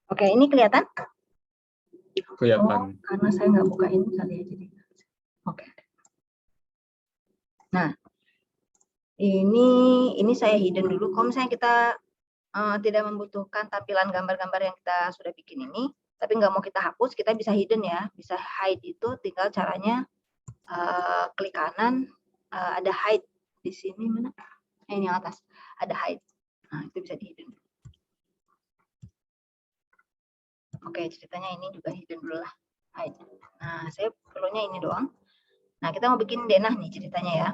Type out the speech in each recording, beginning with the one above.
Oke, ini kelihatan? Kelihatan. Oh, karena saya nggak buka ini kali ya, jadi. Oke. Nah, ini saya hidden dulu. Kalau misalnya kita tidak membutuhkan tampilan gambar-gambar yang kita sudah bikin ini, tapi nggak mau kita hapus, kita bisa hidden ya. Bisa hide itu tinggal caranya klik kanan, ada hide di sini mana? Ini yang atas, ada hide. Nah, itu bisa di hidden. Oke, ceritanya ini juga hidden dulu lah. Hide. Nah, saya perlunya ini doang. Nah, kita mau bikin denah nih ceritanya ya.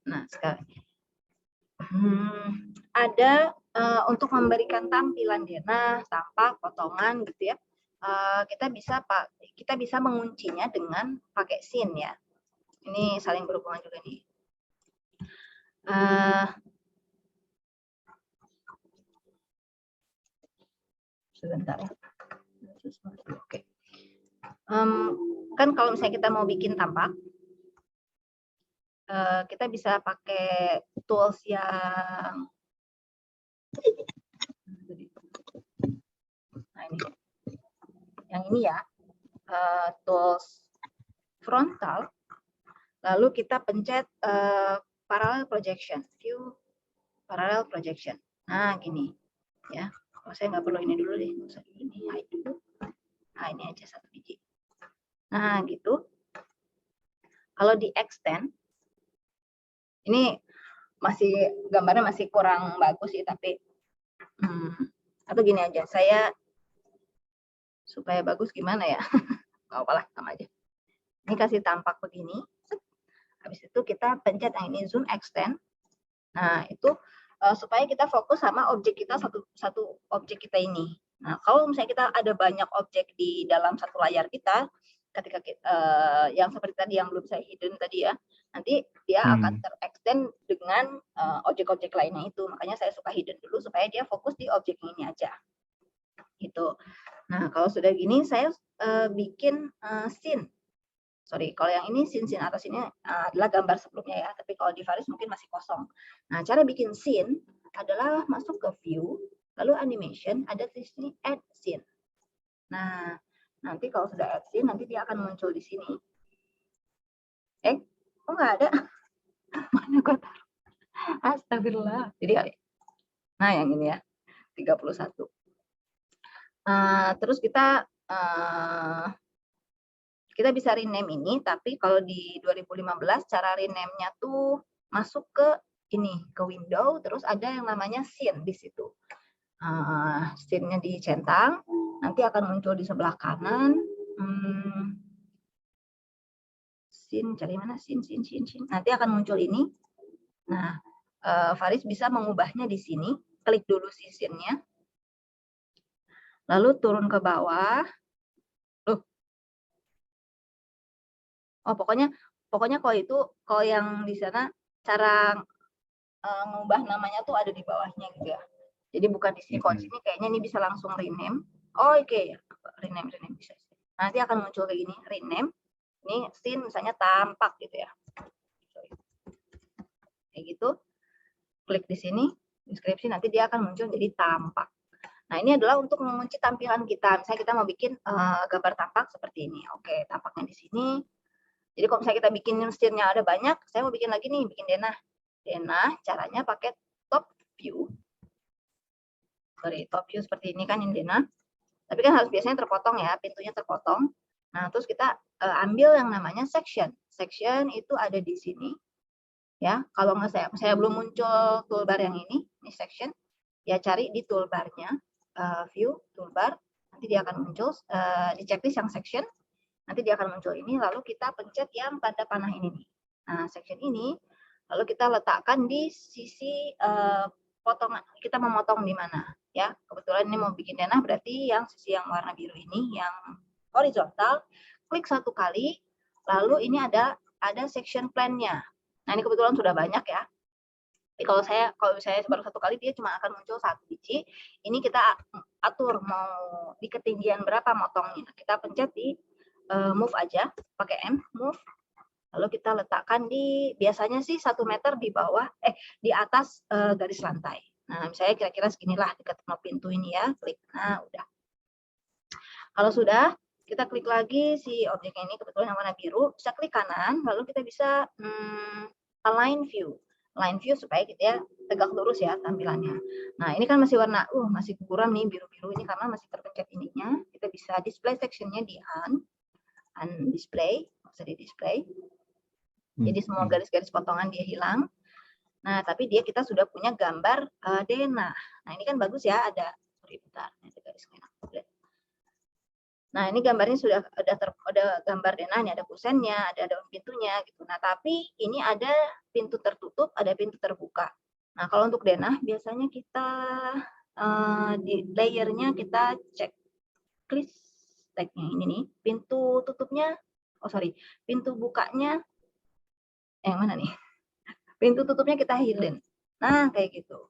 Nah, sekarang ada untuk memberikan tampilan denah, tampak, potongan gitu ya. Kita bisa menguncinya dengan pakai scene ya. Ini saling berhubungan juga nih. Sebentar ya. Oke. Kan kalau misalnya kita mau bikin tampak, kita bisa pakai tools yang ini ya, tools frontal, lalu kita pencet parallel projection, view parallel projection. Nah, gini ya. Oh, saya nggak perlu ini dulu deh, nggak usah ini, hide dulu. Nah, ini aja satu biji. Nah, gitu. Kalau di extend, ini masih gambarnya masih kurang bagus sih, tapi atau gini aja, saya supaya bagus gimana ya? Gak apa-apa lah, sama aja. Ini kasih tampak begini. Habis itu kita pencet yang ini zoom extend. Nah, itu supaya kita fokus sama objek kita, satu objek kita ini. Nah, kalau misalnya kita ada banyak objek di dalam satu layar kita, ketika yang seperti tadi yang belum saya hidden tadi ya, nanti dia akan terextend dengan objek-objek lainnya itu. Makanya saya suka hidden dulu supaya dia fokus di objek ini aja. Gitu. Nah, kalau sudah gini saya bikin scene. Sorry, kalau yang ini scene atas ini adalah gambar sebelumnya ya, tapi kalau di Varis mungkin masih kosong. Nah, cara bikin scene adalah masuk ke view, lalu animation, ada di sini add scene. Nah, nanti kalau sudah add scene, nanti dia akan muncul di sini. Kok nggak ada? Mana gue taruh? Astagfirullah. Jadi, nah yang ini ya, 31. Terus kita bisa rename ini, tapi kalau di 2015 cara rename-nya tuh masuk ke ini, ke window, terus ada yang namanya scene di situ. Scene-nya dicentang, nanti akan muncul di sebelah kanan. Scene, cari mana? Scene. Nanti akan muncul ini. Nah, Faris bisa mengubahnya di sini. Klik dulu si scene-nya. Lalu turun ke bawah. Oh, pokoknya kalau yang di sana cara ngubah namanya tuh ada di bawahnya gitu ya. Jadi bukan di sini. Kalau di sini kayaknya ini bisa langsung rename. Oh, oke. Rename bisa. Nanti akan muncul kayak gini, rename. Ini scene misalnya tampak gitu ya. Kayak gitu. Klik di sini, deskripsi, nanti dia akan muncul jadi tampak. Nah, ini adalah untuk mengunci tampilan kita. Misalnya kita mau bikin gambar tampak seperti ini. Oke, tampaknya di sini. Jadi kalau misalnya kita bikin scene-nya ada banyak, saya mau bikin lagi nih, bikin denah. Denah caranya pakai top view. Sorry, top view seperti ini kan ini denah. Tapi kan harus biasanya terpotong ya, pintunya terpotong. Nah, terus kita ambil yang namanya section. Section itu ada di sini. Ya, kalau nggak saya belum muncul toolbar yang ini section, ya cari di toolbarnya, view, toolbar, nanti dia akan muncul, di checklist yang section, nanti dia akan muncul ini, lalu kita pencet yang tanda panah ini nih. Nah, section ini, lalu kita letakkan di sisi potongan, kita memotong di mana ya. Kebetulan ini mau bikin denah, berarti yang sisi yang warna biru ini, yang horizontal, klik satu kali, lalu ini ada section plan-nya. Nah, ini kebetulan sudah banyak ya. Tapi kalau saya baru satu kali, dia cuma akan muncul satu biji. Ini kita atur mau di ketinggian berapa motongnya. Kita pencet di move aja, pakai M, move. Lalu kita letakkan biasanya sih 1 meter di bawah, di atas garis lantai. Nah, misalnya kira-kira seginilah dekat sama pintu ini ya, klik. Nah, udah. Kalau sudah, kita klik lagi si objeknya ini, kebetulan yang warna biru, bisa klik kanan, lalu kita bisa align view. Align view supaya kita tegak lurus ya tampilannya. Nah, ini kan masih warna, masih buram nih biru-biru ini karena masih terpencet ininya. Kita bisa display sectionnya di display, bisa di display. Jadi semua garis-garis potongan dia hilang. Nah, tapi kita sudah punya gambar denah. Nah, ini kan bagus ya, ada garis kanan. Nah, ini gambarnya sudah ada gambar denahnya, ada kusennya, ada daun pintunya gitu. Nah, tapi ini ada pintu tertutup, ada pintu terbuka. Nah, kalau untuk denah biasanya kita di layernya kita cek klik tagnya ini nih, pintu tutupnya, pintu bukanya, yang mana nih? Pintu tutupnya kita hidden. Nah, kayak gitu.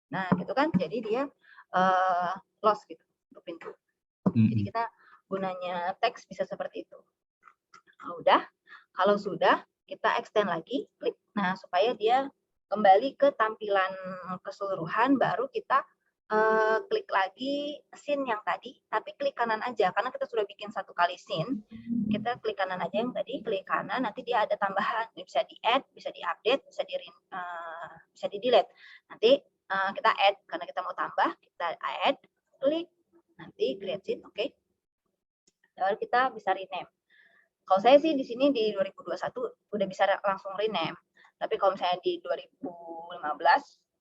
Nah, gitu kan, jadi dia close gitu untuk pintu. Jadi kita gunanya teks bisa seperti itu. Nah, udah, kalau sudah kita extend lagi, klik. Nah, supaya dia kembali ke tampilan keseluruhan, baru kita klik lagi scene yang tadi, tapi klik kanan aja karena kita sudah bikin 1 kali scene. Kita klik kanan aja yang tadi, klik kanan, nanti dia ada tambahan, bisa di add, bisa di update, bisa di delete. Nanti kita add karena kita mau tambah, kita add, klik, nanti create scene, oke. Lalu kita bisa rename. Kalau saya sih di sini di 2021 udah bisa langsung rename. Tapi kalau misalnya di 2015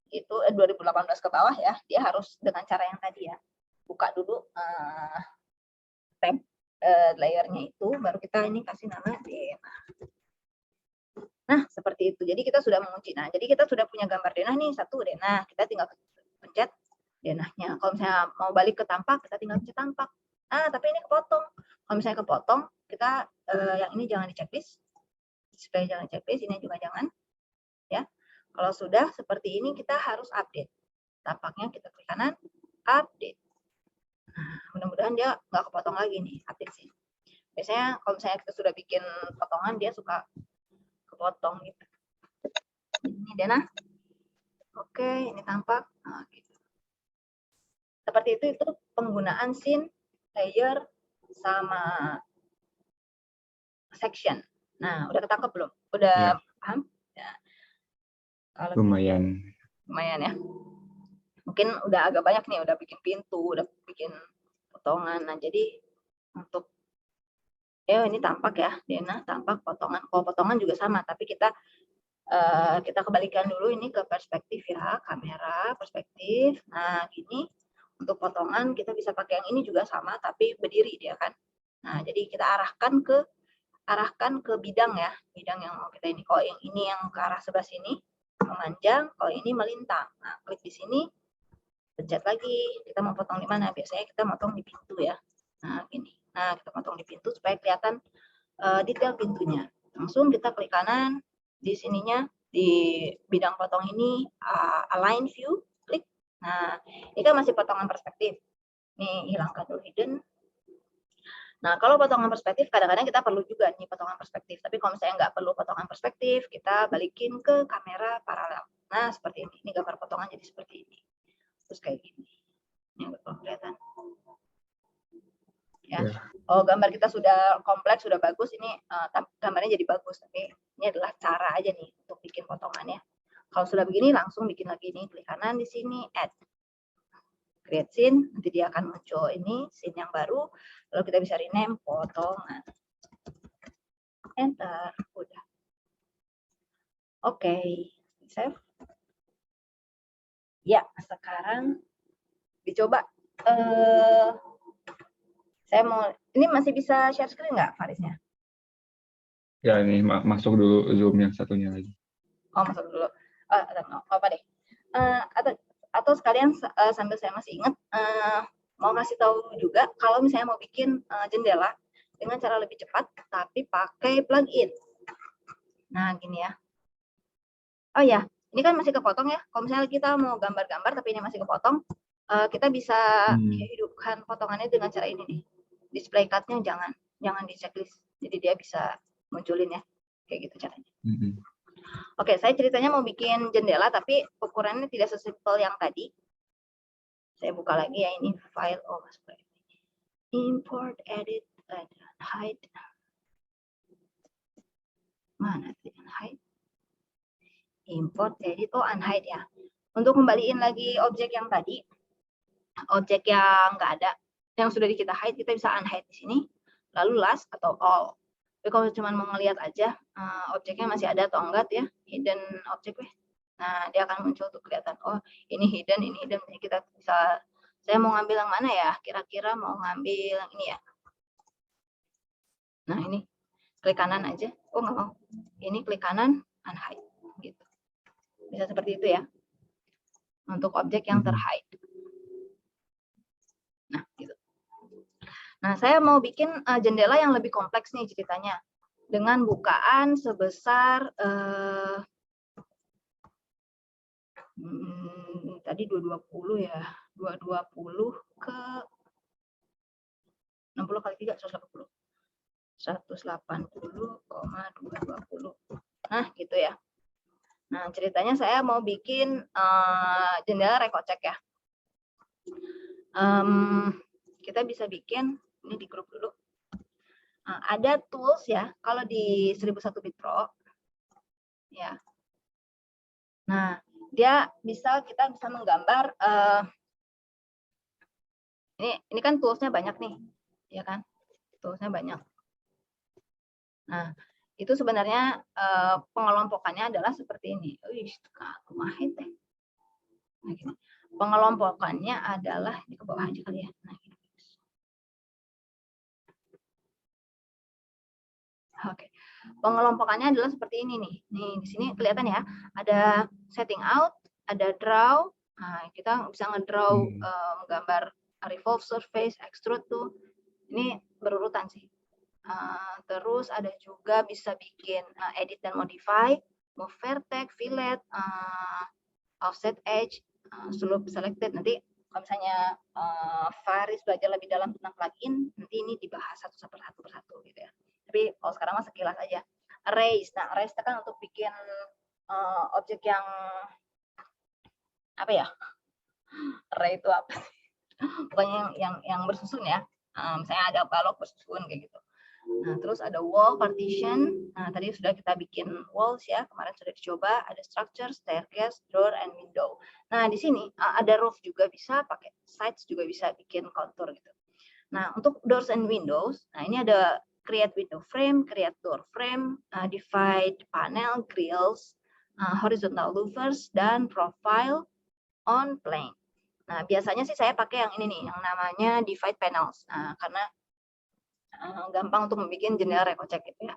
itu 2018 ke bawah ya, dia harus dengan cara yang tadi ya. Buka dulu tab layernya itu, baru kita ini kasih nama denah. Nah, seperti itu. Jadi kita sudah mengunci. Nah, jadi kita sudah punya gambar denah nih, 1 denah. Kita tinggal pencet denahnya. Kalau misalnya mau balik ke tampak, kita tinggal pencet tampak. Nah, tapi ini kepotong. Kalau misalnya kepotong, kita yang ini jangan di checklist. Display jangan checklist, ini juga jangan. Ya. Kalau sudah seperti ini, kita harus update. Tampaknya kita klik kanan, update. Nah, mudah-mudahan dia nggak kepotong lagi nih, update sih. Biasanya kalau misalnya kita sudah bikin potongan, dia suka kepotong gitu. Ini denah. Oke, ini tampak. Nah, gitu. Seperti itu penggunaan scene, layer, sama section. Nah, udah ketangkep belum? Udah paham? Ya. Kalau Lumayan. Lumayan ya. Mungkin udah agak banyak nih, udah bikin pintu, udah bikin potongan. Nah, jadi untuk ini tampak ya, denah tampak potongan. Kalau potongan juga sama, tapi kita kembalikan dulu ini ke perspektif ya, kamera, perspektif. Nah, gini. Untuk potongan kita bisa pakai yang ini juga sama, tapi berdiri dia kan. Nah, jadi kita arahkan ke bidang ya, bidang yang mau kita ini. Kalau yang ini yang ke arah sebelah sini memanjang, kalau ini melintang. Nah, klik di sini, pencet lagi. Kita mau potong di mana? Biasanya kita potong di pintu ya. Nah, gini. Nah, kita potong di pintu supaya kelihatan detail pintunya. Langsung kita klik kanan di sininya, di bidang potong ini align view, klik. Nah, ini kan masih potongan perspektif. Nih, hilangkan dulu hidden. Nah, kalau potongan perspektif, kadang-kadang kita perlu juga nih potongan perspektif. Tapi kalau misalnya nggak perlu potongan perspektif, kita balikin ke kamera paralel. Nah, seperti ini. Ini gambar potongan jadi seperti ini. Terus kayak gini. Ini nggak kelihatan. Ya. Oh, gambar kita sudah kompleks, sudah bagus. Ini gambarnya jadi bagus. Tapi ini adalah cara aja nih untuk bikin potongannya. Kalau sudah begini, langsung bikin lagi nih. Klik kanan di sini, add. Create scene, nanti dia akan muncul ini scene yang baru, lalu kita bisa rename potongan. Enter, udah. Oke, save. Ya, sekarang dicoba. Saya mau, ini masih bisa share screen nggak, Farisnya? Ya, ini masuk dulu Zoom yang satunya lagi. Oh, masuk dulu. Apa deh? Atau sekalian sambil saya masih ingat, mau kasih tahu juga kalau misalnya mau bikin jendela dengan cara lebih cepat, tapi pakai plugin. Nah, gini ya. Oh ya, ini kan masih kepotong ya. Kalau misalnya kita mau gambar-gambar tapi ini masih kepotong, kita bisa hidupkan potongannya dengan cara ini nih. Display cut-nya jangan di checklist. Jadi dia bisa munculin ya. kayak gitu caranya. Mm-mm. Oke, saya ceritanya mau bikin jendela, tapi ukurannya tidak sesimpel yang tadi. Saya buka lagi ya, ini file, oh masuk import, edit, and hide. Mana sih hide? Import, edit, oh unhide ya. Untuk kembaliin lagi objek yang tadi, objek yang nggak ada, yang sudah kita hide, kita bisa unhide di sini, lalu last atau all. Tapi kalau cuma mau ngeliat aja objeknya masih ada atau enggak ya, hidden object weh. Nah, dia akan muncul tuh kelihatan, oh ini hidden. Jadi kita bisa, saya mau ngambil yang mana ya? Kira-kira mau ngambil yang ini ya. Nah, ini klik kanan aja. Oh, nggak mau. Ini klik kanan, unhide gitu. Bisa seperti itu ya. Untuk objek yang terhide. Nah, gitu. Nah, saya mau bikin jendela yang lebih kompleks nih ceritanya. Dengan bukaan sebesar tadi 220 ya, 220 ke 60 kali 3, 180. 180,220. Nah, gitu ya. Nah, ceritanya saya mau bikin jendela rekocek ya. Kita bisa bikin, ini di grup dulu. Ada tools ya, kalau di 1001 Bit Pro, ya. Nah, kita bisa menggambar ini kan toolsnya banyak nih, ya kan? Toolsnya banyak. Nah, itu sebenarnya pengelompokannya adalah seperti ini. Wih, kumahin deh. Nah, gini. Pengelompokannya adalah ini ke bawah aja kali ya. Nah, gini. Oke. Pengelompokannya adalah seperti ini nih. Nih, di sini kelihatan ya, ada setting out, ada draw. Nah, kita bisa ngedraw menggambar revolve surface, extrude tuh. Ini berurutan sih. Terus ada juga bisa bikin edit dan modify, move vertex, fillet, offset edge, slope selected. Nanti kalau misalnya Faris belajar lebih dalam tentang plugin, nanti ini dibahas satu persatu gitu ya. Tapi kalau sekarang mah sekilas aja. Erase. Nah, erase itu kan untuk bikin objek yang apa ya? Array itu apa? Pokoknya yang bersusun ya. Misalnya ada balok bersusun kayak gitu. Nah, terus ada wall partition. Nah, tadi sudah kita bikin walls ya. Kemarin sudah dicoba. Ada structure, staircase, door, and window. Nah, di sini ada roof juga bisa, pakai sides juga bisa bikin contour gitu. Nah, untuk doors and windows, nah ini ada create window frame, create door frame, divide panel, grills, horizontal louvers, dan profile on plane. Nah, biasanya sih saya pakai yang ini nih, yang namanya divide panels. Nah, karena gampang untuk membuat jendela rekocek gitu ya.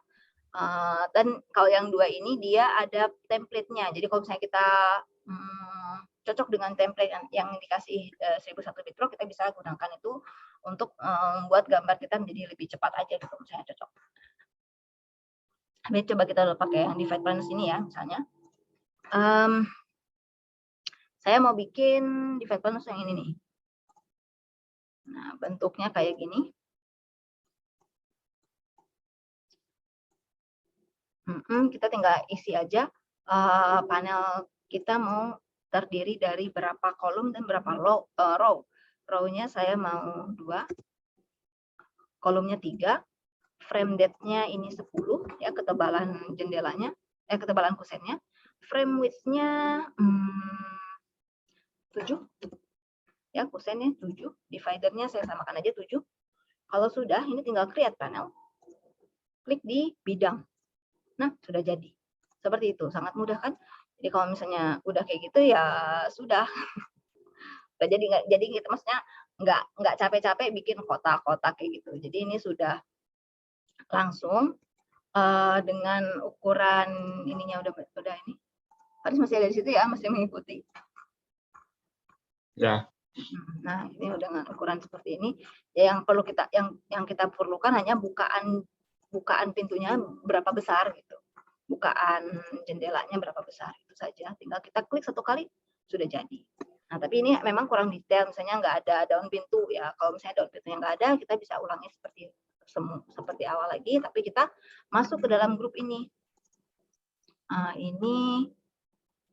Dan kalau yang dua ini dia ada template-nya. Jadi kalau misalnya kita cocok dengan template yang dikasih 1001 Bit Pro, kita bisa gunakan itu untuk membuat gambar kita menjadi lebih cepat aja gitu misalnya cocok. Tapi coba kita pakai yang divide panels ini ya misalnya. Saya mau bikin divide panels yang ini nih. Nah, bentuknya kayak gini. Kita tinggal isi aja panel kita mau terdiri dari berapa kolom dan berapa row. Row-nya saya mau 2, kolomnya 3, frame depth-nya ini 10 ya, ketebalan jendelanya, ketebalan kusennya. Frame width-nya 7 ya, kusennya 7, dividernya saya samakan aja 7. Kalau sudah, ini tinggal create panel, klik di bidang. Nah, sudah jadi. Seperti itu, sangat mudah kan? Jadi kalau misalnya udah kayak gitu ya sudah. Jadi gitu, maksudnya nggak capek-capek bikin kotak-kotak kayak gitu. Jadi ini sudah langsung dengan ukuran ininya udah ini. Harus masih ada di situ ya, masih mengikuti. Ya. Nah, ini udah dengan ukuran seperti ini. Ya, yang perlu yang kita perlukan hanya bukaan pintunya berapa besar gitu. Bukaan jendelanya berapa besar itu saja. Tinggal kita klik satu kali sudah jadi. Nah, tapi ini memang kurang detail. Misalnya nggak ada daun pintu ya. Kalau misalnya daun pintunya nggak ada, kita bisa ulangi seperti awal lagi. Tapi kita masuk ke dalam grup ini. Ini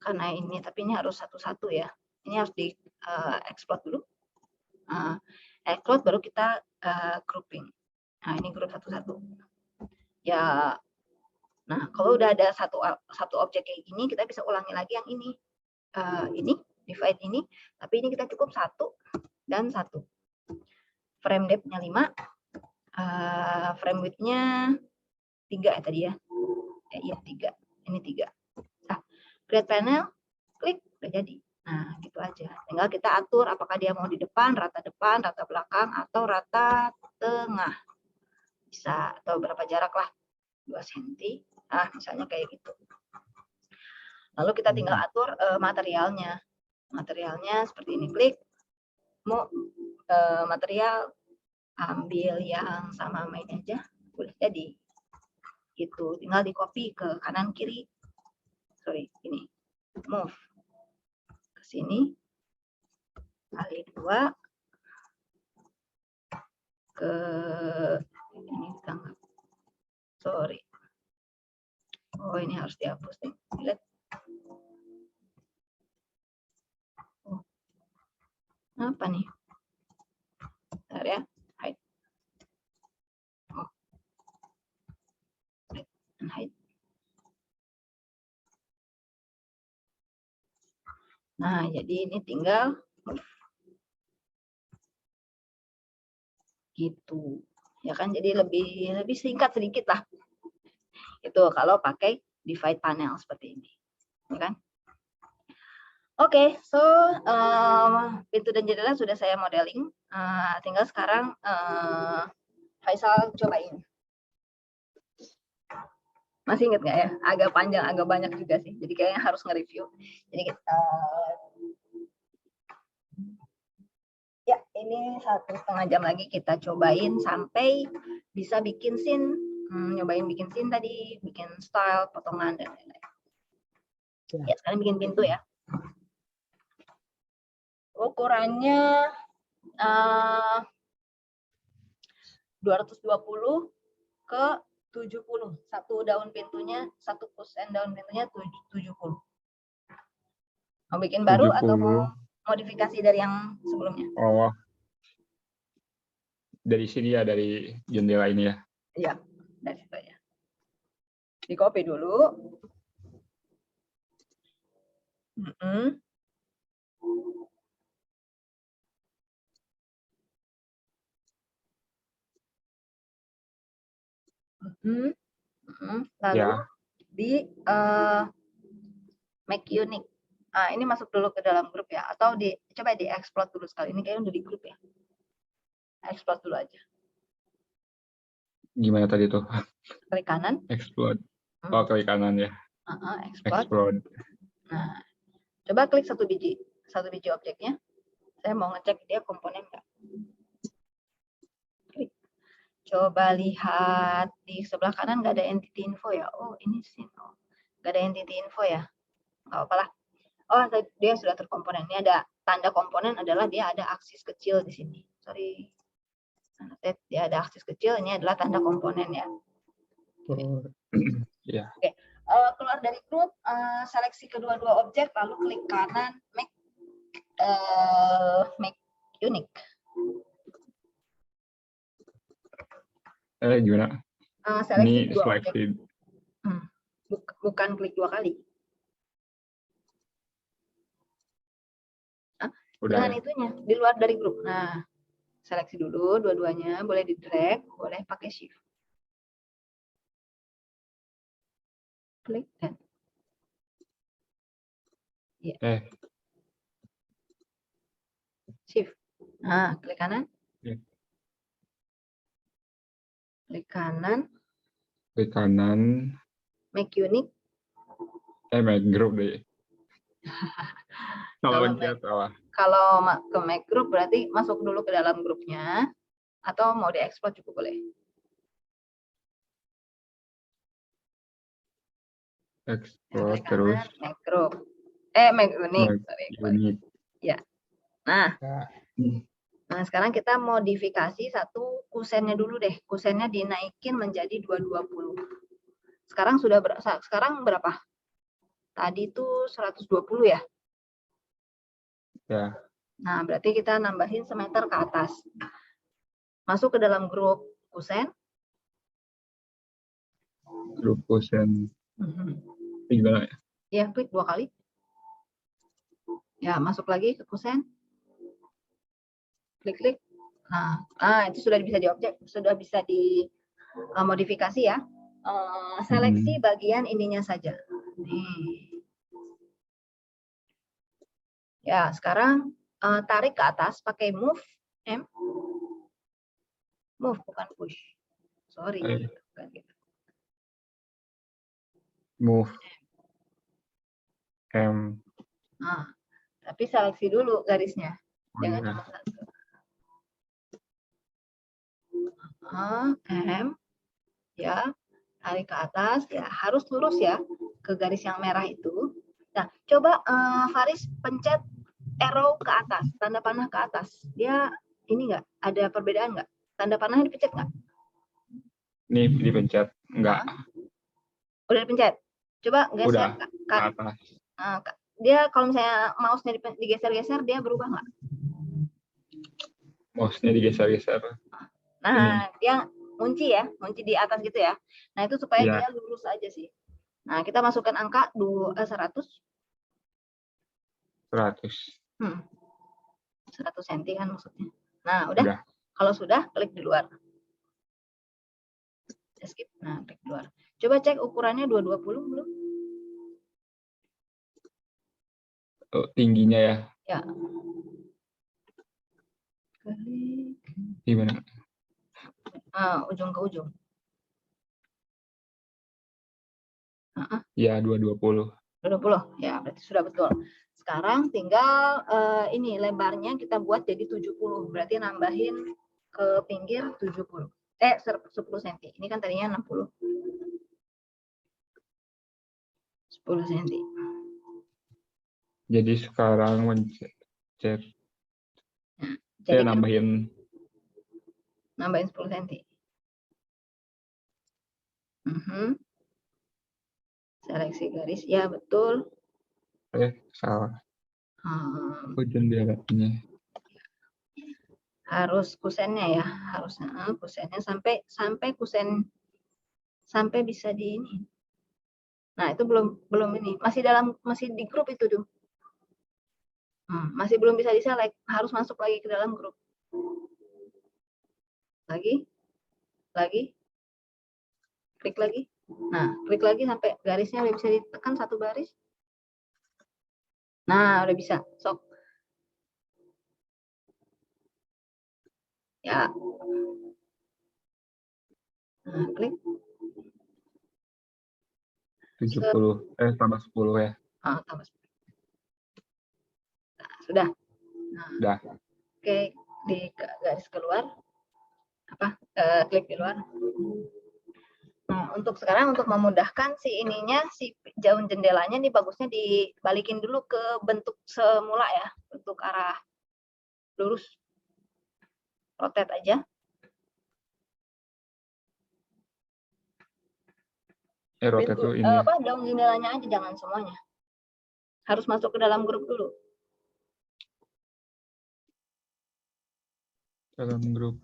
karena ini, tapi ini harus satu-satu ya. Ini harus di export dulu. Export baru kita grouping. Nah, ini grup satu-satu. Ya, nah kalau udah ada satu objek kayak gini, kita bisa ulangi lagi yang ini. Divide ini, tapi ini kita cukup 1 dan 1. Frame depth-nya 5, frame width-nya 3 ya tadi ya. Iya 3. Ini 3. Nah, create panel, klik, udah jadi. Nah, gitu aja. Tinggal kita atur apakah dia mau di depan, rata belakang, atau rata tengah. Bisa, atau berapa jarak lah. 2 cm. Nah, misalnya kayak gitu. Lalu kita tinggal atur materialnya. Materialnya seperti ini. Klik. Mau material, ambil yang sama main aja. Boleh jadi. Gitu. Tinggal di copy ke kanan kiri. Sorry, ini. Move. Ke sini. Kali 2. Ke ini tangga. Sorry. Oh, ini harus dihapus nih. Lihat. Oh. Apa nih? Bentar ya. Hide. Oh. Hide. Nah, jadi ini tinggal gitu. Ya kan, jadi lebih singkat sedikit lah. Itu kalau pakai divide panel seperti ini. Ya kan? Oke, so pintu dan jendela sudah saya modeling. Tinggal sekarang Faisal cobain. Masih ingat nggak ya? Agak panjang, agak banyak juga sih. Jadi kayaknya harus nge-review. Jadi ya ini 1,5 jam lagi kita cobain sampai bisa bikin scene. Nyobain bikin scene tadi, bikin style, potongan, dan lain-lain. Ya, sekarang bikin pintu ya. Ukurannya 220 ke 70. Satu daun pintunya, 1% daun pintunya 70. Mau bikin baru 70. Atau mau modifikasi dari yang sebelumnya? Oh, dari sini ya, dari jendela ini ya? Iya, dari situ ya. Di copy dulu. Lalu ya. Di make unique. Ini masuk dulu ke dalam grup ya, atau coba di export dulu sekali. Ini kayaknya udah di grup ya. Export dulu aja. Gimana tadi tuh? Klik kanan. Explode. Oh, klik kanan ya. Explode. Nah, coba klik satu biji objeknya. Saya mau ngecek dia komponen nggak. Klik. Coba lihat di sebelah kanan nggak ada entity info ya. Oh, ini sih. Oh, nggak ada entity info ya. Nggak apa-apa lah. Oh, dia sudah terkomponen. Ini ada tanda komponen adalah dia ada aksis kecil di sini. Sorry. Dia ada aksis kecil, ini adalah tanda komponen ya. Ya. Oke. Keluar dari grup, seleksi kedua-dua objek, lalu klik kanan, make unique. Gimana? Seleksi ini dua seleksi. Objek. Bukan klik 2 kali. Dengan itunya, di luar dari grup. Nah, seleksi dulu dua-duanya, boleh di drag, boleh pakai shift. Klik dan ya. Shift. Nah, klik kanan. Klik kanan. Klik kanan. Make unique. Make group deh. Kalau ke make group berarti masuk dulu ke dalam grupnya, atau mau diekspor juga boleh. Ekspor terus. Make group. Make unique. Unique. Ya. Nah, sekarang kita modifikasi satu kusennya dulu deh. Kusennya dinaikin menjadi 220. Sekarang berapa? tadi itu 120 ya? Ya, Nah, berarti kita nambahin semeter ke atas. Masuk ke dalam grup kusen. grup kusen. Gimana ya? Ya, klik 2 kali. Ya, masuk lagi ke kusen. Klik-klik. Nah, itu sudah bisa diobjek, sudah bisa dimodifikasi ya. Seleksi bagian ininya saja. Nih. Ya, sekarang tarik ke atas pakai move M. Move bukan push. Sorry. Bukan gitu. Move M. Nah, tapi seleksi dulu garisnya. Oh, Jangan iya. cuma satu. M. Ya, tarik ke atas. Ya, harus lurus ya ke garis yang merah itu. Nah, coba Faris pencet arrow ke atas, tanda panah ke atas. Dia ini enggak ada perbedaan enggak? Tanda panahnya dipencet enggak? Ini dipencet. Enggak. Udah dipencet. Coba geser Udah ke atas. Dia kalau misalnya mouse-nya digeser-geser, dia berubah nggak? Mouse-nya digeser-geser. Nah, dia kunci ya, kunci di atas gitu ya. Nah, itu supaya Ya. dia lurus aja sih. Nah, kita masukkan angka 100. 100. 100 cm kan maksudnya. Nah, udah. Kalau sudah, klik di luar. Skip. Nah, klik di luar. Coba cek ukurannya 220 belum? Oh, tingginya ya? Ya. Klik. Gimana? Ujung ke ujung. Ya, 220. 220. Ya, berarti sudah betul. Sekarang tinggal ini lebarnya kita buat jadi 70. Berarti nambahin ke pinggir 70. 10 cm. Ini kan tadinya 60. 10 cm. Jadi sekarang mencet. Jadi nambahin 10 cm. Seleksi garis. Ya, betul. Salah. Jendelanya. Harus kusennya ya, harusnya kusennya sampai kusen sampai bisa di ini. Nah, itu belum ini, masih di grup itu tuh. Masih belum bisa di-select, harus masuk lagi ke dalam grup. Lagi, klik lagi. Nah, klik lagi sampai garisnya udah bisa ditekan satu baris. Nah, udah bisa. Sok. Ya. Nah, klik. 70. Tambah 10 ya. Tambah 10. Nah, sudah. Nah, udah. Oke, di garis keluar. Klik di luar. Nah, sekarang untuk memudahkan si jauh jendelanya nih bagusnya dibalikin dulu ke bentuk semula ya, bentuk arah lurus. Rotate aja. Rotate tuh ini ya. Daun jendelanya aja, jangan semuanya. Harus masuk ke dalam grup dulu. Dalam grup.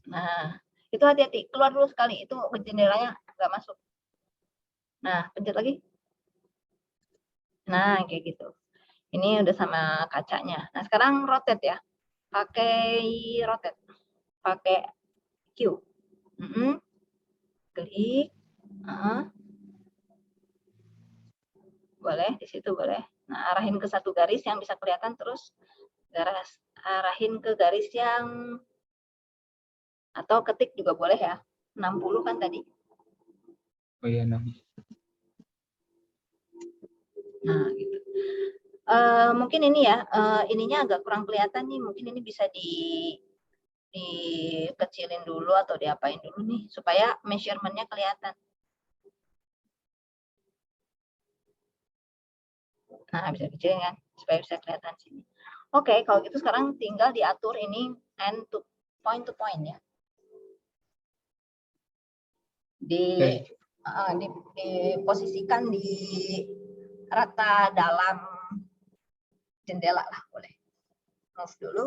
Nah, itu hati-hati, keluar dulu sekali, itu jendelanya nggak masuk. Nah, pencet lagi. Nah, kayak gitu. Ini udah sama kacanya. Nah, sekarang rotate ya. Pakai rotate. Pakai Q. Klik. Boleh, di situ boleh. Nah, arahin ke satu garis yang bisa kelihatan, terus arahin ke garis yang atau ketik juga boleh ya. 60 kan tadi. Oh iya, 60. Nah, gitu. Mungkin ini ya, ininya agak kurang kelihatan nih. Mungkin ini bisa dikecilin dulu atau diapain dulu nih supaya measurement-nya kelihatan. Nah, bisa kecilin kan supaya bisa kelihatan sini. Oke, kalau gitu sekarang tinggal diatur ini end to point ya. diposisikan di rata dalam jendela lah, boleh. Move dulu.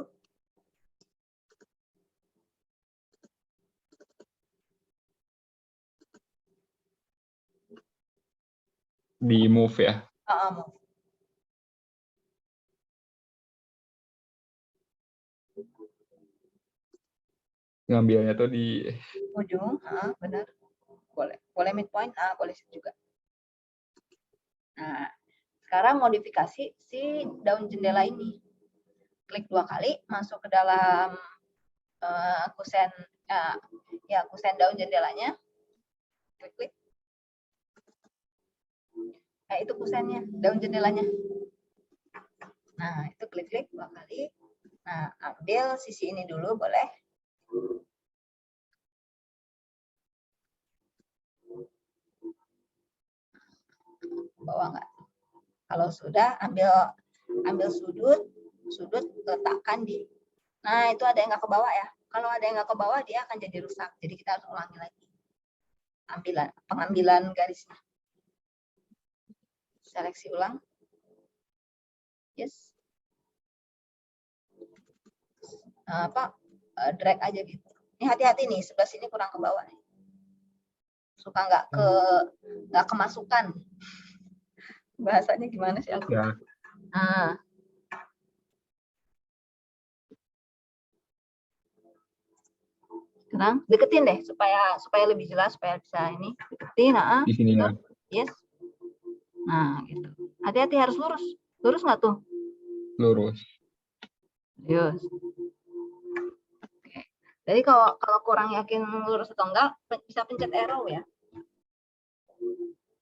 Di move ya. Move. Ngambilnya tuh di ujung, benar. Boleh midpoint, boleh juga. Nah, sekarang modifikasi si daun jendela ini. Klik 2 kali, masuk ke dalam kusen, kusen daun jendelanya. Klik. Nah, itu kusennya, daun jendelanya. Nah, itu klik 2 kali. Nah, ambil sisi ini dulu, boleh. Bawah nggak? Kalau sudah, ambil sudut letakkan di. Nah, itu ada yang nggak ke bawah ya. Kalau ada yang nggak ke bawah, dia akan jadi rusak. Jadi kita harus ulangi lagi. Pengambilan garisnya. Seleksi ulang. Yes. Drag aja gitu. Ini hati-hati nih, sebelah sini kurang ke bawah nih. Suka nggak kemasukan. Bahasanya gimana sih aku? ya. Sekarang deketin deh supaya lebih jelas, supaya bisa ini deketin. Di sini ya. Yes. Nah, gitu. Hati-hati, harus lurus. Lurus nggak tuh? Lurus. Yes. Oke. Jadi kalau kurang yakin lurus atau enggak, bisa pencet arrow ya.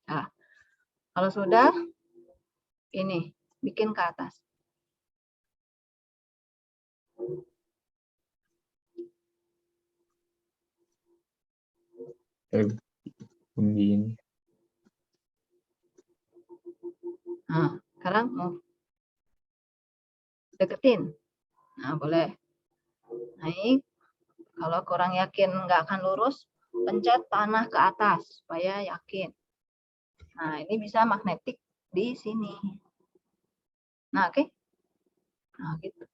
Nah, kalau sudah, ini bikin ke atas. Begini. Nah, sekarang mau deketin. Nah, boleh. Naik. Kalau kurang yakin nggak akan lurus, pencet tanah ke atas supaya yakin. Nah, ini bisa magnetik di sini. Nah, oke. Nah, gitu.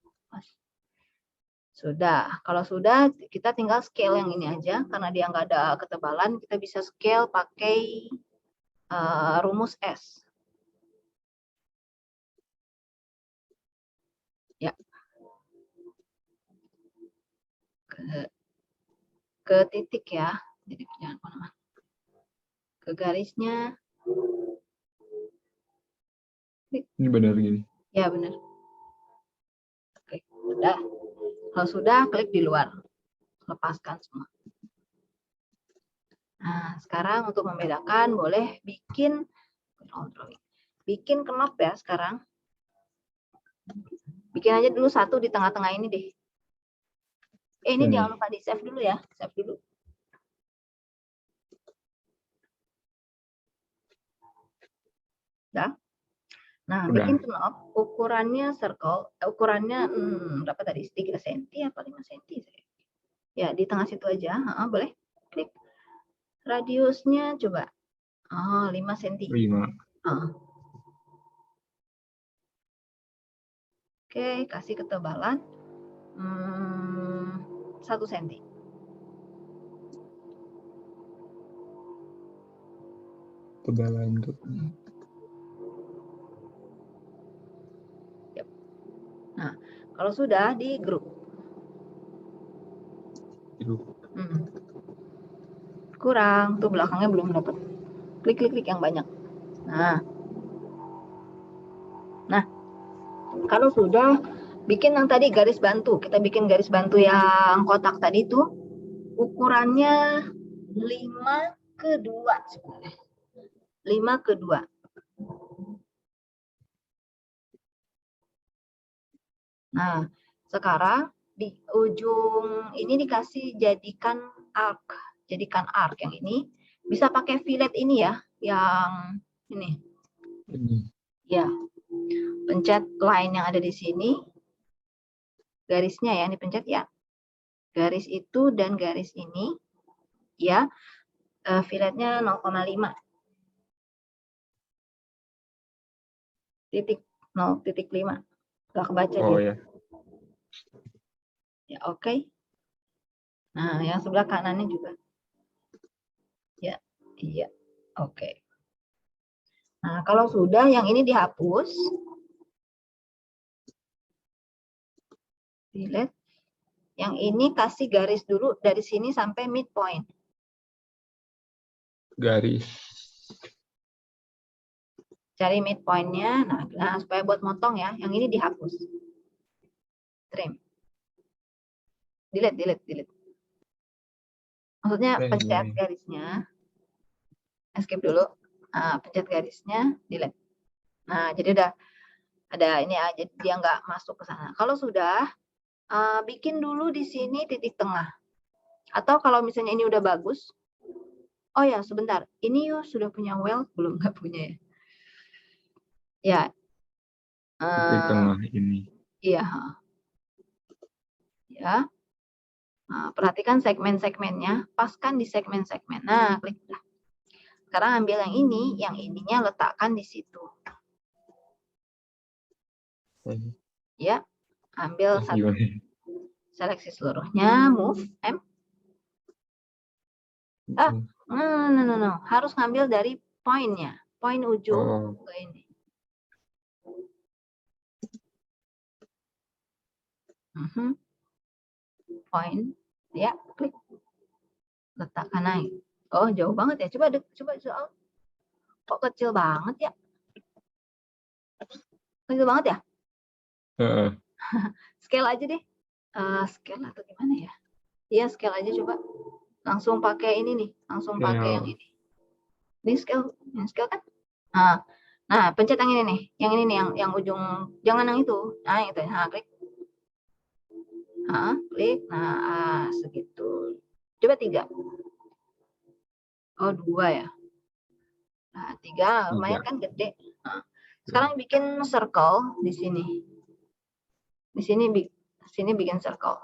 Sudah. Kalau sudah, kita tinggal scale yang ini aja. Karena dia nggak ada ketebalan, kita bisa scale pakai rumus S. Ya. Ke titik ya. Jadi jangan kemana-mana. Ke garisnya. Ini benar gini. Ya, benar. Oke, sudah. Kalau sudah, klik di luar. Lepaskan semua. Nah, sekarang untuk membedakan, boleh bikin knop ya sekarang. Bikin aja dulu satu di tengah-tengah ini deh. Ini jangan lupa di save dulu ya. Save dulu. Udah. Nah, bikin knop, ukurannya circle, ukurannya berapa tadi? 3 cm apa 5 cm? Ya, di tengah situ aja. Boleh. Klik. Radiusnya coba. 5 cm. 5. Oke, kasih ketebalan 1 cm. Ketebalan tuh. Nah, kalau sudah di grup. Kurang, tuh belakangnya belum dapat. Klik yang banyak. Nah, kalau sudah, bikin yang tadi garis bantu. Kita bikin garis bantu yang kotak tadi itu. Ukurannya 5:2 sebenarnya. 5:2. Nah, sekarang di ujung ini dikasih jadikan arc. Jadikan arc yang ini. Bisa pakai fillet ini ya, yang ini. Ya. Pencet line yang ada di sini. Garisnya ya, ini pencet ya. Garis itu dan garis ini. Ya. Filletnya 0,5. Titik 0,5. Nggak kebaca Oh dia. ya. Ya, oke. Nah, yang sebelah kanannya juga. Ya, iya. Oke. Nah, kalau sudah yang ini dihapus. Delete. Yang ini kasih garis dulu dari sini sampai midpoint. Garis. Cari midpointnya. Nah, supaya buat motong ya. Yang ini dihapus. Trim. Delete. Maksudnya pencet garisnya. Escape dulu. Nah, pencet garisnya, delete. Nah, jadi udah ada ini aja, dia nggak masuk ke sana. Kalau sudah, bikin dulu di sini titik tengah. Atau kalau misalnya ini udah bagus, oh ya sebentar, ini yuk sudah punya well belum? Nggak punya ya? Ya. Titik tengah ini. Iya. Ya. Nah, perhatikan segmen-segmennya, paskan di segmen-segmen. Nah, klik. Sekarang ambil yang ini, yang ininya letakkan di situ. Ya, ambil satu. Seleksi seluruhnya, move M. No. Harus ngambil dari poinnya, poin ujung ke ini. Poin, ya, klik. Letakkan naik. Oh, jauh banget ya. Coba soal. Kok kecil banget ya? Kecil banget ya? Scale aja deh. Scale atau gimana ya? Iya, scale aja coba. Langsung pakai ini nih. Langsung pakai yang ini. Ini scale. Yang scale kan? Nah, pencet yang ini nih. Yang ini nih, yang ujung. Jangan yang itu. Nah, yang itu. Nah, klik. Klik. Nah, segitu. Coba 3. Oh, 2 ya. Nah, 3 lumayan kan gede. Nah, sekarang bikin circle di sini. Di sini bikin circle.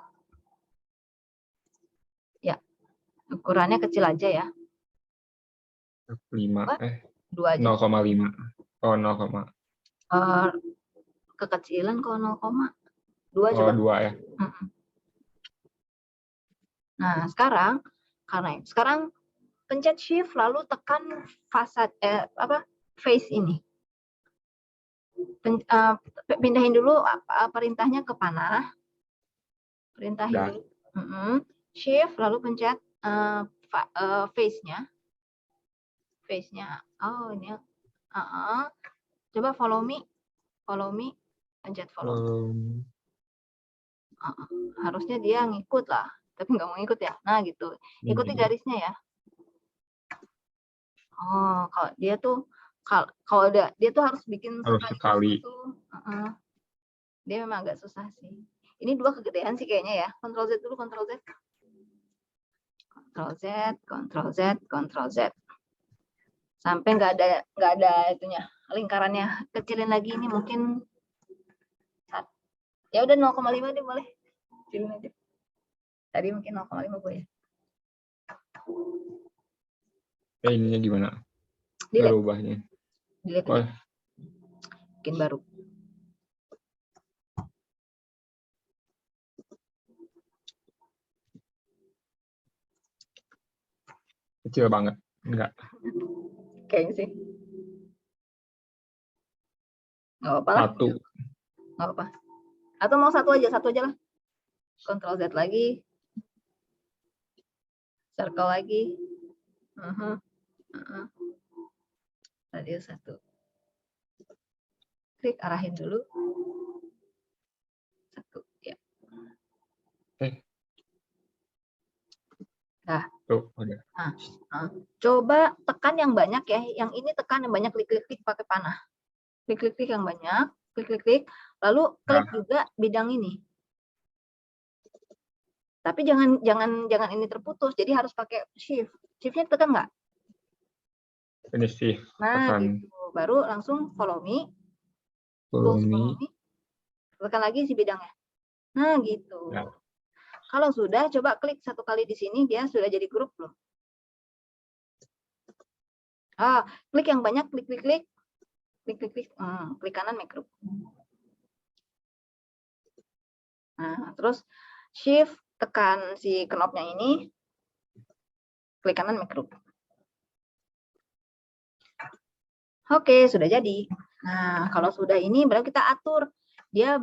Ya. Ukurannya kecil aja ya. 2 aja. 0,5. Oh, 0, Kekecilan kok 0,2 coba. 2 ya. Nah, sekarang pencet shift lalu tekan face ini. Pindahin dulu perintahnya ke panah. Perintahin dulu. Shift lalu pencet face-nya. Oh, ini. Coba follow me. Pencet follow me. Harusnya dia ngikut lah, tapi nggak mau ngikut ya. Nah, gitu. Ikuti garisnya ya. Oh, kalau dia tuh dia tuh harus bikin sekali. Dia memang agak susah sih. Ini 2 kegedean sih kayaknya ya. Ctrl Z dulu, Ctrl Z. Ctrl Z. Sampai nggak ada itunya, lingkarannya. Kecilin lagi ini mungkin. Ya udah 0,5 deh boleh. Kecilin aja. Tadi mungkin 0,5 gue ya. Ininya gimana? Berubahnya. Delete. Bikin baru. Kecil banget. Enggak. Kayaknya sih. Nggak apa-apa lah. 1. Nggak apa-apa. Atau mau satu aja lah. Ctrl Z lagi. Circle lagi. Radius 1. Klik, arahin dulu. 1, ya. Nah, udah. Coba tekan yang banyak ya. Yang ini tekan yang banyak, klik pakai panah. Klik yang banyak, klik. Lalu klik juga bidang ini. Tapi jangan ini terputus. Jadi harus pakai shift. Shift-nya tekan nggak? Ini shift. Nah, gitu. Baru langsung follow me. Tekan lagi si bidangnya. Nah, gitu. Ya. Kalau sudah, coba klik 1 kali di sini, dia sudah jadi grup belum? Klik yang banyak, klik kanan make group. Nah, terus shift tekan si knopnya ini, klik kanan make group. Oke, sudah jadi. Nah, kalau sudah ini baru kita atur. Dia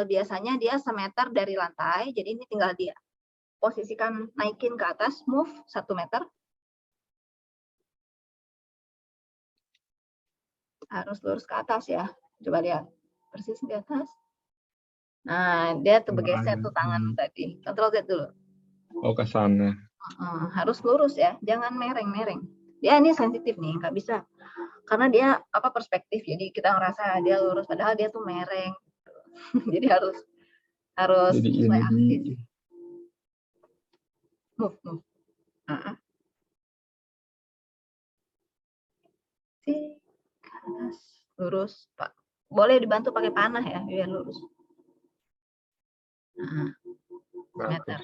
biasanya dia semeter dari lantai, jadi ini tinggal dia posisikan, naikin ke atas, move 1 meter. Harus lurus ke atas ya. Coba lihat. Persis di atas. Nah, dia tuh bergeser tuh tangan tadi. Ctrl Z dulu. Oh, ke sana. Harus lurus ya. Jangan mereng-mereng. Dia ini sensitif nih, nggak bisa. Karena dia perspektif. Jadi kita ngerasa dia lurus, padahal dia tuh mereng. Jadi harus Jadi sesuai ini aksis. Move. Lurus, Pak. Boleh dibantu pakai panah ya, biar lurus. Meter.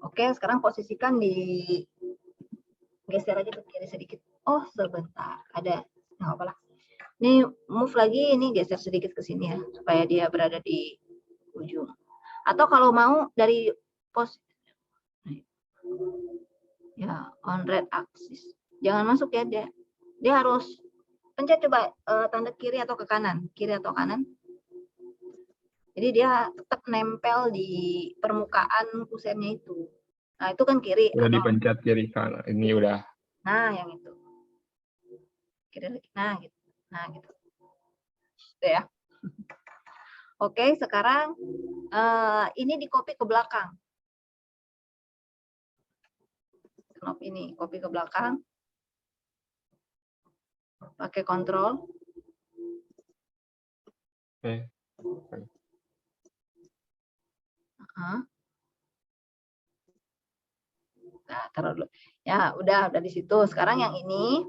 Oke, sekarang posisikan di geser aja ke kiri sedikit. Oh, sebentar. Ada. Nggak apa-apa. Ini move lagi, ini geser sedikit ke sini ya, supaya dia berada di ujung. Atau kalau mau dari pos ya on red axis. Jangan masuk ya dia. Dia harus pencet coba tanda kiri atau ke kanan, kiri atau kanan. Jadi dia tetap nempel di permukaan kusennya itu. Nah, itu kan kiri. Udah dipencet kiri kanan. Ini udah. Nah, yang itu. Kiri lagi. Nah, gitu. Nah, gitu. Udah ya. Oke, sekarang ini di copy ke belakang. Knop ini copy ke belakang. Pakai kontrol. Oke. Nah, taruh dulu. Ya, udah di situ. Sekarang yang ini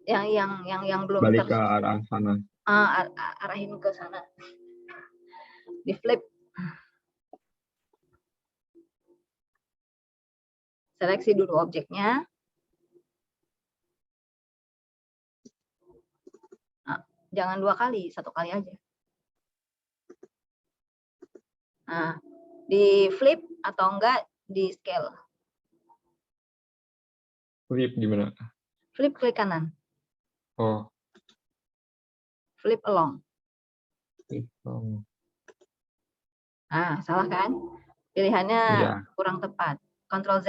yang belum balik ke arah sana. Arahin ke sana. Di flip. Seleksi dulu objeknya. Jangan 2 kali, 1 kali aja. Nah, di flip atau enggak di scale. Flip gimana? Flip klik kanan. Oh. Flip along. Flip along. Nah, salah kan? Pilihannya kurang tepat. Ctrl Z.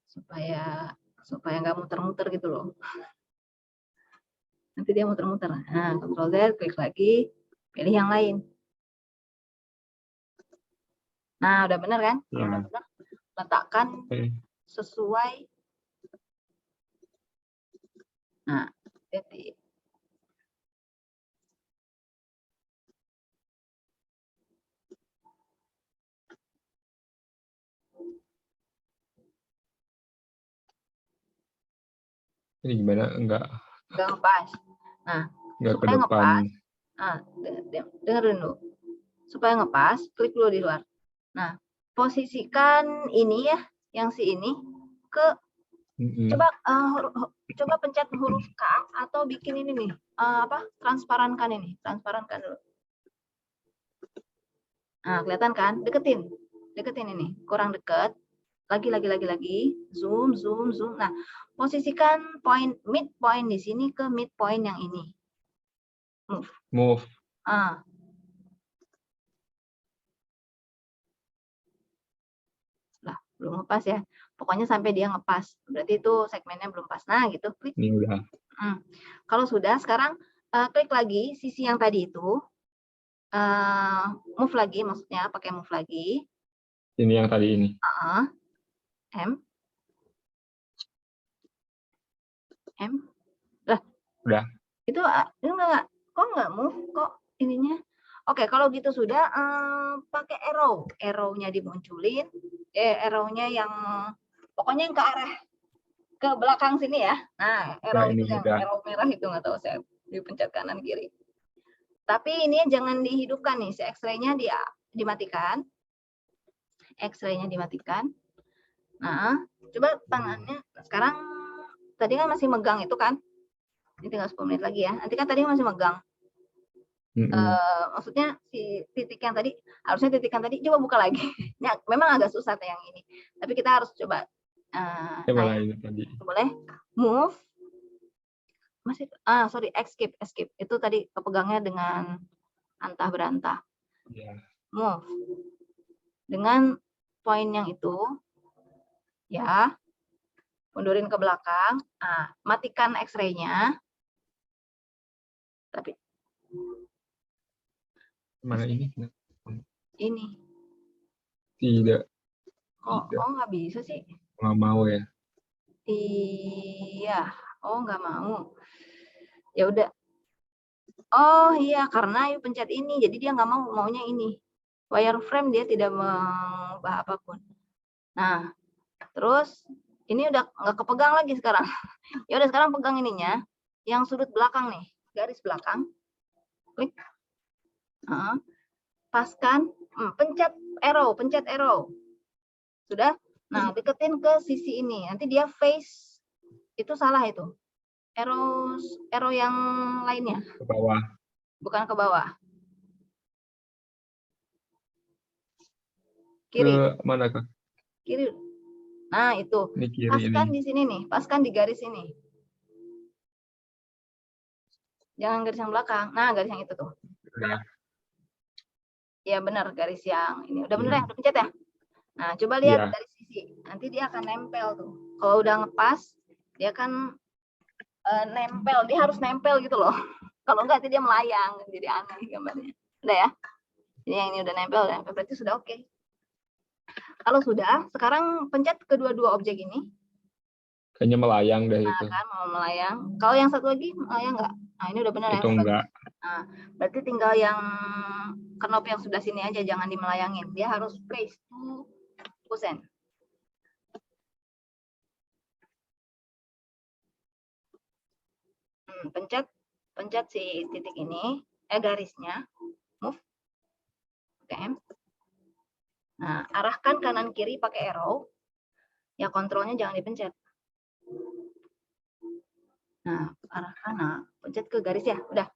Supaya nggak muter-muter gitu loh. Nanti dia muter-muter. Nah, Ctrl Z, klik lagi, pilih yang lain. Nah, udah benar kan? Ya. Udah benar. Letakkan sesuai. Nah, jadi ini gimana? Enggak ngepas. Nah, supaya ngepas. Nah, dengerin dulu. Supaya ngepas, klik dulu di luar. Nah, posisikan ini ya, yang si ini ke coba pencet huruf K atau bikin ini nih, transparankan ini, transparankan dulu. Nah, kelihatan kan? Deketin ini, kurang dekat. Lagi, zoom. Nah, posisikan mid point di sini ke mid point yang ini. Move. Lah, belum ngepas ya. Pokoknya sampai dia ngepas. Berarti itu segmennya belum pas. Nah, gitu. Klik. Ini udah. Kalau sudah, sekarang klik lagi sisi yang tadi itu. Move lagi, maksudnya pakai move lagi. Ini yang tadi ini. M. Lah. Udah. Itu enggak. Kok enggak move? Kok ininya? Oke, kalau gitu sudah, pakai arrow. Arrow-nya dimunculin. Arrow-nya yang pokoknya yang ke arah ke belakang sini ya. Nah, arrow itu yang arrow merah itu nggak tahu saya dipencet kanan kiri. Tapi ini jangan dihidupkan nih, si X-ray-nya dimatikan. X-ray-nya dimatikan. Nah, coba tangannya sekarang tadi kan masih megang itu kan? Ini tinggal 10 menit lagi ya. Nanti kan tadi masih megang. Maksudnya si titik yang tadi, harusnya titik yang tadi coba buka lagi. Ya, memang agak susah yang ini. Tapi kita harus coba. Malah ini tadi. Boleh move. Masih sorry, escape. Itu tadi kepegangnya dengan antah berantah. Move. Dengan poin yang itu ya, mundurin ke belakang. Matikan X-ray-nya. Tapi mana ini? Ini. Tidak. Kok nggak bisa sih? Nggak mau ya? Iya. Oh, nggak mau. Ya udah. Oh iya, karena you pencet ini, jadi dia nggak maunya ini. Wireframe dia tidak mengubah apapun. Nah, terus ini udah nggak kepegang lagi sekarang. Ya udah, sekarang pegang ininya, yang sudut belakang nih, garis belakang. Klik. Paskan, pencet arrow. Sudah? Nah, deketin ke sisi ini. Nanti dia face, itu salah itu. Arrow yang lainnya. Ke bawah. Bukan ke bawah. Kiri. Ke mana, Kak? Kiri. Nah, itu. Ini kiri paskan ini. di sini nih. Paskan di garis ini. Jangan garis yang belakang. Nah, garis yang itu tuh. Ya. Ya benar, garis yang ini. Udah bener ya? Udah pencet ya? Nah, coba lihat dari sisi. Nanti dia akan nempel tuh. Kalau udah ngepas, dia akan nempel. Dia harus nempel gitu loh. Kalau enggak, dia melayang. Jadi aneh gambarnya. Udah ya? Jadi yang ini udah nempel. Berarti sudah oke. Kalau sudah, sekarang pencet kedua-dua objek ini. Kayaknya melayang deh itu. Kan mau melayang. Kalau yang satu lagi melayang enggak? Nah, ini udah benar ya. Itu enggak. Nah, berarti tinggal yang knob yang sebelah sini aja, jangan dimelayangin. Dia harus place to percent. Pencet si titik ini, garisnya, move. Oke. Nah, arahkan kanan kiri pakai arrow. Ya, kontrolnya jangan dipencet. Nah, arahkan, pencet ke garis ya, udah.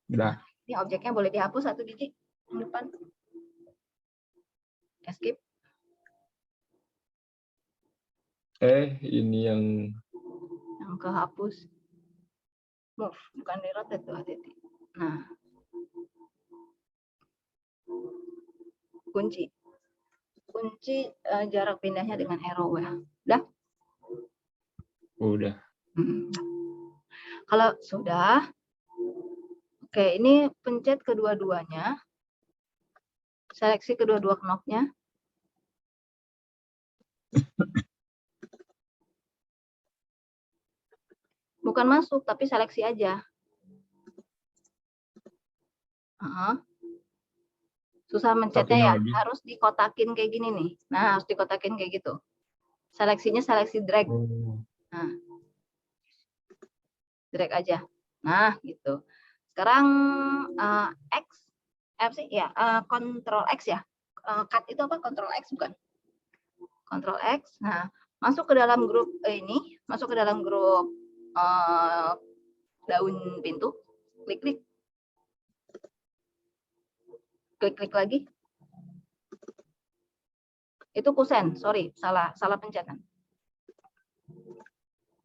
Udah. Ini objeknya boleh dihapus satu biji yang depan. Escape. Ini yang kehapus. Move, bukan di rotate tuh, hati-hati. Nah. Kunci jarak pindahnya dengan arrow ya. Udah? Udah. Kalau sudah, oke, ini pencet kedua-duanya. Seleksi kedua-dua knopnya. Bukan masuk, tapi seleksi aja. Susah mencetnya ya, harus dikotakin kayak gini nih. Nah, harus dikotakin kayak gitu. Seleksinya seleksi drag. Nah, drag aja. Nah, gitu. Sekarang Ctrl X ya. Cut itu apa? Ctrl X bukan? Ctrl X. Nah, masuk ke dalam grup ini, masuk ke dalam grup daun pintu. Klik-klik. Klik-klik lagi. Itu kusen, sorry, salah pencetan.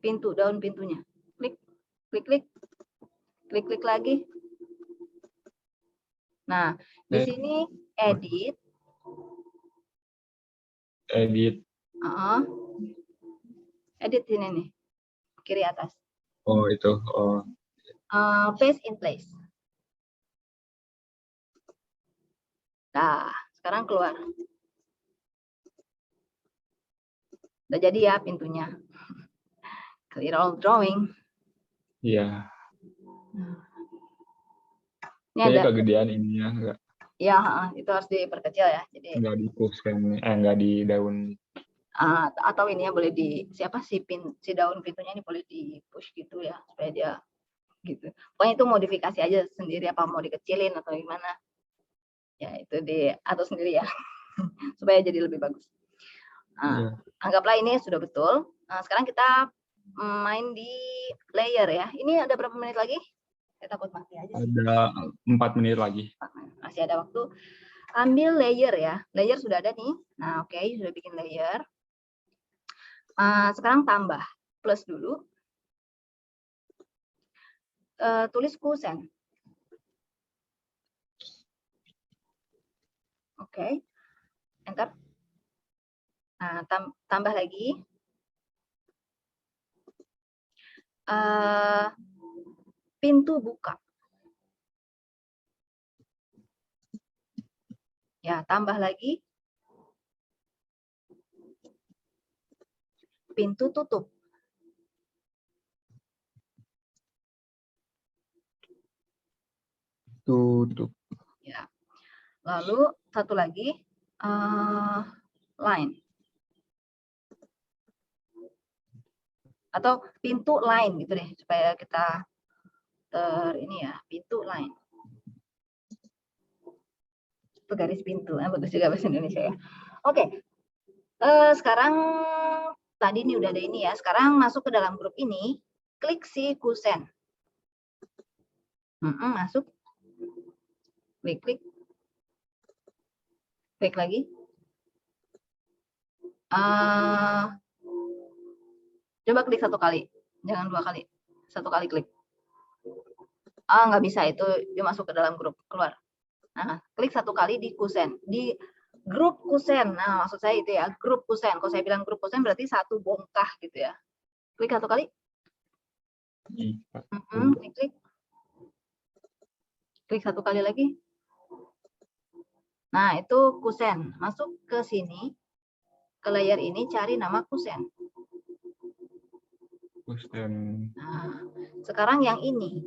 Pintu, daun pintunya. Klik-klik. Klik-klik lagi. Nah, di sini edit. Edit sini nih, kiri atas. Oh, itu. Oh. Paste in place. Nah, sekarang keluar. Udah jadi ya pintunya. Clear all drawing. Iya. Ini ada kegedean ininya enggak. Ya, itu harus diperkecil ya. Jadi enggak di push kan, enggak di daun. Atau ininya boleh si daun pintunya ini boleh di push gitu ya, supaya dia gitu. Pokoknya itu modifikasi aja sendiri, apa mau dikecilin atau gimana. Ya, itu diatur sendiri ya. supaya jadi lebih bagus. Nah, anggaplah ini sudah betul. Nah, sekarang kita main di layer ya. Ini ada berapa menit lagi? Saya takut mati aja sih. Ada 4 menit lagi. Masih ada waktu. Ambil layer ya. Layer sudah ada nih. Nah, oke, sudah bikin layer. Sekarang tambah. Plus dulu. Tulis kusen. Oke. Enter. Nah, tambah lagi. Pintu buka. Ya, tambah lagi. Pintu tutup. Tutup. Ya. Lalu satu lagi line. Atau pintu line gitu deh, supaya kita ini ya, pintu line. Itu garis pintu, bagus juga bahasa Indonesia ya. Oke. Sekarang tadi ini udah ada ini ya. Sekarang masuk ke dalam grup ini, klik si kusen. Masuk. Klik. Klik lagi. Coba klik satu kali, jangan 2 kali. 1 kali klik. Nggak bisa, itu dia masuk ke dalam grup, keluar. Nah, klik 1 kali di kusen, di grup kusen. Nah, maksud saya itu ya, grup kusen. Kalau saya bilang grup kusen berarti satu bongkah gitu ya. Klik 1 kali. Klik. Klik 1 kali lagi. Nah, itu kusen. Masuk ke sini, ke layar ini, cari nama kusen. Kusen. Nah, sekarang yang ini.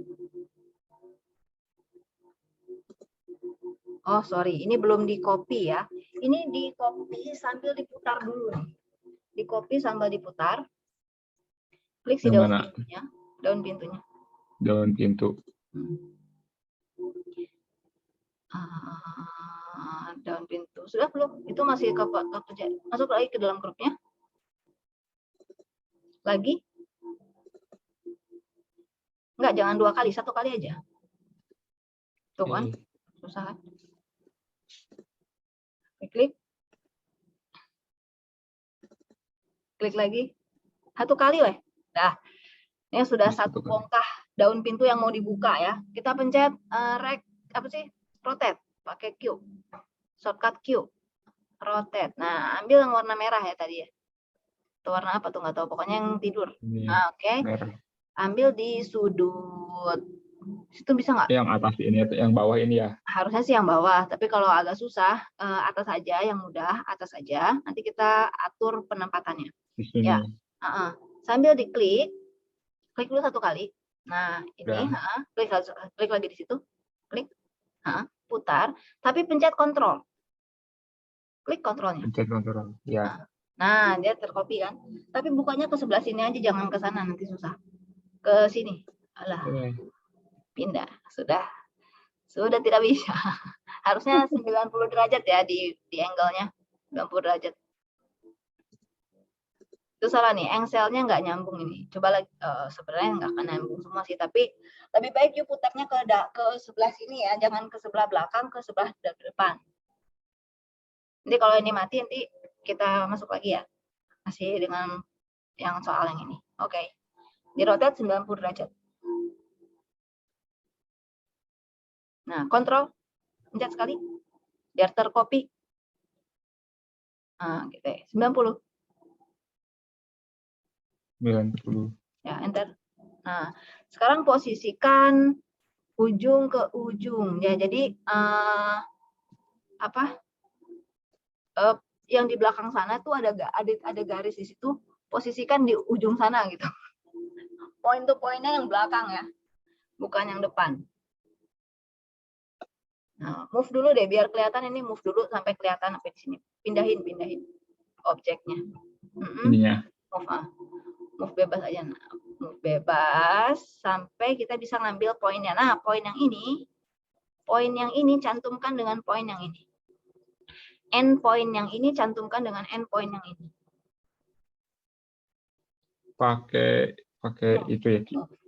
Oh, sorry, ini belum di copy ya. Ini di copy sambil diputar dulu nih. Di copy sambil diputar. Klik si daun pintunya. Daun pintunya. Daun pintu. Daun pintu. Sudah belum? Itu masih kerja. Masuk lagi ke dalam grupnya. Lagi. Enggak, jangan 2 kali, 1 kali aja. Tuh kan, susah kan? Klik. Klik lagi. 1 kali weh. Nah, ini sudah 1 bongkah daun pintu yang mau dibuka ya. Kita pencet rotate pakai Q. Shortcut Q. Rotate. Nah, ambil yang warna merah ya tadi ya. Itu warna apa tuh nggak tahu, pokoknya yang tidur. Nah, oke. Ambil di sudut. Itu bisa nggak? Yang atas ini, yang bawah ini ya? Harusnya sih yang bawah, tapi kalau agak susah, atas aja, yang mudah, atas aja. Nanti kita atur penempatannya. Di sini. Ya. Sambil diklik, klik dulu 1 kali. Nah, ini, klik lagi di situ. Klik, putar, tapi pencet kontrol. Klik kontrolnya. Pencet kontrol, ya. Nah, dia tercopy kan. Tapi bukanya ke sebelah sini aja, jangan ke sana, nanti susah. Ke sini. Alah. Pindah. Sudah tidak bisa. Harusnya 90 derajat ya di angle-nya. 90 derajat. Itu salah nih, engselnya nggak nyambung ini. Coba lagi, sebenarnya nggak akan nyambung semua sih, tapi lebih baik you putarnya ke sebelah sini ya, jangan ke sebelah belakang, ke sebelah depan. Nanti kalau ini mati, nanti kita masuk lagi ya. Masih dengan yang soal yang ini. Oke. Di rotate 90 derajat. Nah, kontrol. Pencet sekali. Biar tercopy. Nah, gitu ya. 90. 90. Ya, enter. Nah, sekarang posisikan ujung ke ujung. Ya, jadi yang di belakang sana tuh ada garis di situ. Posisikan di ujung sana gitu. Poin to poinnya yang belakang ya, bukan yang depan. Nah, move dulu deh, biar kelihatan ini, move dulu sampai kelihatan sampai di sini. Pindahin objeknya. Move bebas aja. Nah, move bebas sampai kita bisa ngambil poinnya. Nah, poin yang ini cantumkan dengan poin yang ini. endpoint yang ini cantumkan dengan endpoint yang ini. Pakai itu ya. Oh.